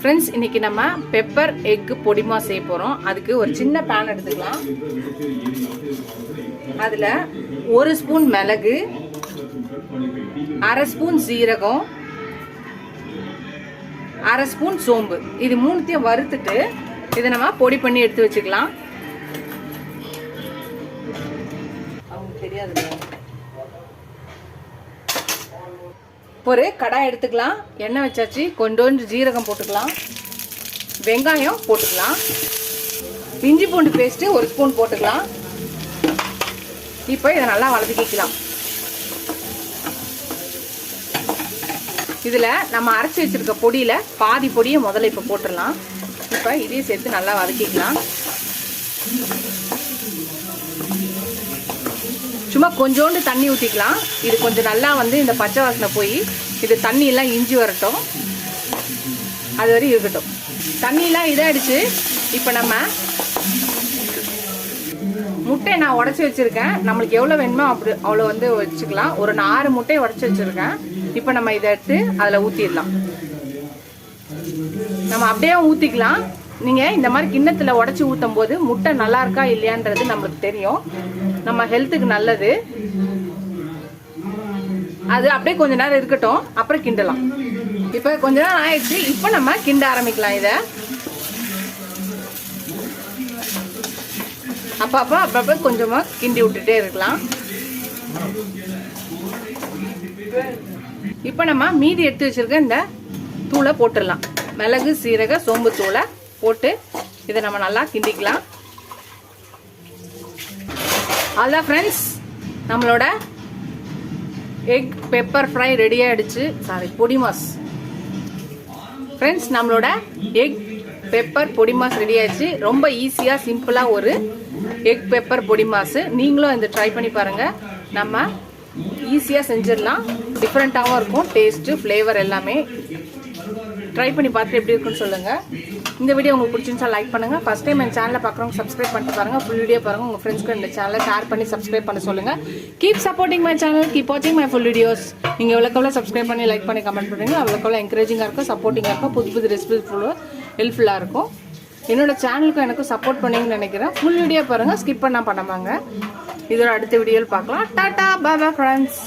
Friends इनकी நம்ம pepper egg பொடிமா செய்ய போறோம். அதுக்கு ஒரு சின்ன pan எடுத்துக்கலாம். அதுல 1 ஸ்பூன் மிளகு, 1/2 ஸ்பூன் சீரகம், 1/2 ஸ்பூன் சோம்பு. இது மூணுத்தையும் வறுத்துட்டு இத நம்ம பொடி பண்ணி எடுத்து வச்சுக்கலாம். அவங்களுக்கு தெரியாதுங்க. ஒரு கடாய் எடுத்துக்கலாம். எண்ணெய் வச்சாச்சு. கொஞ்சோண்டு ஜீரகம் போட்டுக்கலாம். வெங்காயம் போட்டுக்கலாம். இஞ்சி பூண்டு பேஸ்ட் 1 ஸ்பூன் போட்டுக்கலாம். இப்போ இதை நல்லா வதக்கிக்கலாம். இதில் நம்ம அரைச்சி வச்சிருக்க பொடியில் பாதி பொடியை முதல்ல இப்போ போட்டுடலாம். இப்போ இதையும் சேர்த்து நல்லா வதக்கிக்கலாம். சும்மா கொஞ்சோண்டு தண்ணி ஊற்றிக்கலாம். இது கொஞ்சம் நல்லா வந்து இந்த பச்சை வாசனை போய் இது தண்ணியெல்லாம் இஞ்சி வரட்டும். அது வரை இருக்கட்டும். தண்ணியெலாம் இதாகிடுச்சு. இப்போ நம்ம முட்டை நான் உடச்சி வச்சுருக்கேன். நம்மளுக்கு எவ்வளோ வேணுமோ அப்படி அவ்வளோ வந்து வச்சுக்கலாம். ஒரு 6 முட்டையை உடச்சி வச்சுருக்கேன். இப்போ நம்ம இதை எடுத்து அதில் ஊற்றிடலாம். நம்ம அப்படியே ஊற்றிக்கலாம். நீங்கள் இந்த மாதிரி கிண்ணத்தில் உடச்சி ஊற்றும் போது முட்டை நல்லா இருக்கா இல்லையான்றது நம்மளுக்கு தெரியும். நம்ம ஹெல்த்துக்கு நல்லது. அது அப்படியே கொஞ்ச நேரம் இருக்கட்டும். அப்புறம் கிண்டலாம். இப்போ கொஞ்ச நேரம் ஆயிடுச்சு. இப்போ நம்ம கிண்ட ஆரம்பிக்கலாம். இதை அப்பப்போ கொஞ்சமாக கிண்டி விட்டுட்டே இருக்கலாம். இப்போ நம்ம மீதி எடுத்து வச்சிருக்க இந்த தூளை போட்டுடலாம். மிளகு, சீரக, சோம்பு தூளை போட்டு இதை நம்ம நல்லா கிண்டிக்கலாம். அதான் ஃப்ரெண்ட்ஸ், நம்மளோட எக் பெப்பர் ஃப்ரை ரெடி ஆகிடுச்சு. பொடி மாஸ். ஃப்ரெண்ட்ஸ், நம்மளோட எக் பெப்பர் பொடி மாஸ் ரெடி ஆயிடுச்சு. ரொம்ப ஈஸியாக சிம்பிளாக ஒரு எக் பெப்பர் பொடி மாஸ். நீங்களும் இந்த ட்ரை பண்ணி பாருங்கள். நம்ம ஈஸியாக செஞ்சிடலாம். டிஃப்ரெண்ட்டாகவும் இருக்கும். டேஸ்ட்டு, ஃப்ளேவர் எல்லாமே. ட்ரை பண்ணி பார்த்துட்டு எப்படி இருக்குன்னு சொல்லுங்கள். இந்த வீடியோ உங்களுக்கு பிடிச்சிருந்தா லைக் பண்ணுங்கள். ஃபஸ்ட் டைம் என் சேனலை பார்க்குறவங்க சப்ஸ்கிரைப் பண்ணிட்டு பாருங்கள். ஃபுல் வீடியோ பாருங்கள். உங்கள் ஃப்ரெண்ட்ஸ்க்கு இந்த சேனலை ஷேர் பண்ணி சப்ஸ்கிரைப் பண்ண சொல்லுங்கள். Keep supporting my channel. Keep வாட்சிங் மை ஃபுல் வீடியோஸ். நீங்கள் எவ்வளோக்கெவ்வளோ சப்ஸ்கிரைப் பண்ணி லைக் பண்ணி கமெண்ட் பண்ணுறீங்க அவ்வளோக்கெவ்வளோ என்கரேஜிங்காக இருக்கும், சப்போர்ட்டிங்காக இருக்கும், புது புது ரெசிபி ஹெல்ப்ஃபுல்லாக இருக்கும். என்னோட சேனலுக்கும் எனக்கும் சப்போர்ட் பண்ணிங்கன்னு நினைக்கிறேன். ஃபுல் வீடியோ பாருங்கள். ஸ்கிப் பண்ணால் பண்ணாமாங்க. இதோட அடுத்த வீடியோவில் பார்க்கலாம். டாட்டா, பாய் பாய் ஃப்ரெண்ட்ஸ்.